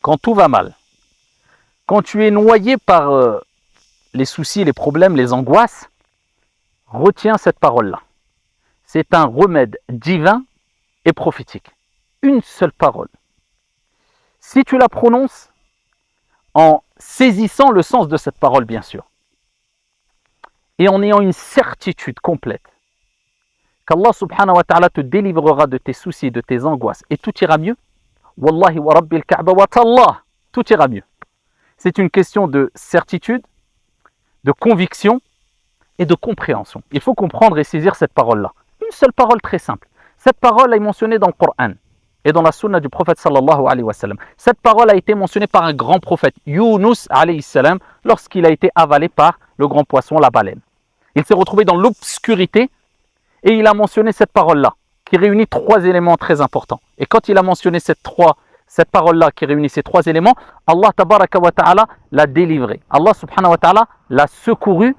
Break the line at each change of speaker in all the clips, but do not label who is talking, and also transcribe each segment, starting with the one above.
quand tout va mal, quand tu es noyé par les soucis, les problèmes, les angoisses, retiens cette parole-là. C'est un remède divin et prophétique. Une seule parole. Si tu la prononces en saisissant le sens de cette parole, bien sûr, et en ayant une certitude complète qu'Allah subhanahu wa ta'ala te délivrera de tes soucis, de tes angoisses, et tout ira mieux, Wallahi wa rabbil ka'ba wa tallah, tout ira mieux. C'est une question de certitude, de conviction et de compréhension. Il faut comprendre et saisir cette parole-là. Une seule parole très simple. Cette parole est mentionnée dans le Coran et dans la sunna du prophète sallallahu alayhi wa sallam. Cette parole a été mentionnée par un grand prophète, Yunus alayhi salam, lorsqu'il a été avalé par le grand poisson, la baleine. Il s'est retrouvé dans l'obscurité et il a mentionné cette parole-là, qui réunit trois éléments très importants. Et quand il a mentionné cette parole-là qui réunit ces trois éléments, Allah tabaraka wa ta'ala l'a délivré. Allah subhanahu wa ta'ala l'a secouru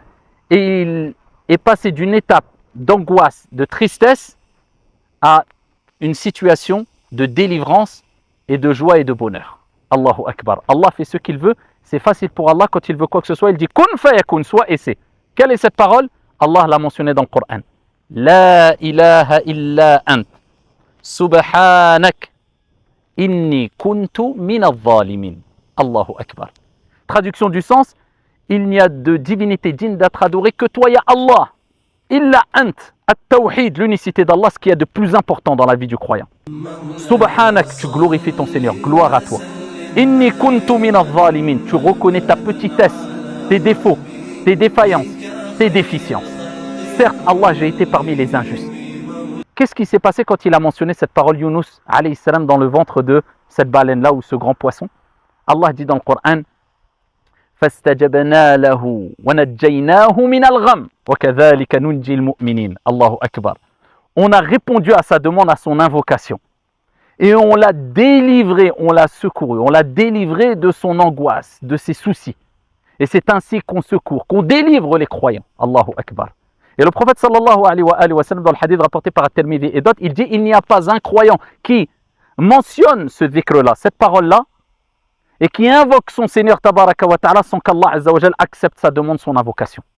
et il est passé d'une étape d'angoisse, de tristesse à une situation de délivrance et de joie et de bonheur. Allahu Akbar. Allah fait ce qu'il veut. C'est facile pour Allah quand il veut quoi que ce soit. Il dit kun fayakun, soit et c'est. Quelle est cette parole? Allah l'a mentionné dans le Coran. La ilaha illa ant. Subhanak. Inni kuntu min al-zalimin. Allahu Akbar. Traduction du sens, il n'y a de divinité digne d'être adorée que toi, ya Allah. Illa ant. At-tawhid, l'unicité d'Allah, ce qu'il y a de plus important dans la vie du croyant. Subhanak, tu glorifies ton Seigneur, gloire à toi. Inni kuntu min al-zalimin, tu reconnais ta petitesse, tes défauts, tes défaillances, tes déficiences. Certes, Allah, j'ai été parmi les injustes. Qu'est-ce qui s'est passé quand il a mentionné cette parole Yunus alayhi salam dans le ventre de cette baleine-là ou ce grand poisson? Allah dit dans le Coran فَاسْتَجَبْنَا لَهُ وَنَجَّيْنَاهُ مِنَ الْغَمِّ وَكَذَلِكَ نُنْجِي الْمُؤْمِنِينَ. Allahu Akbar. On a répondu à sa demande, à son invocation. Et on l'a délivré, on l'a secouru, on l'a délivré de son angoisse, de ses soucis. Et c'est ainsi qu'on secourt, qu'on délivre les croyants. Allahu Akbar. Et le prophète sallallahu alayhi wa sallam, dans le hadith rapporté par At-Tirmidhi et d'autres, il dit il n'y a pas un croyant qui mentionne ce dhikr-là, cette parole-là, et qui invoque son Seigneur tabaraka wa ta'ala sans qu'Allah azza wa jal accepte sa demande, son invocation.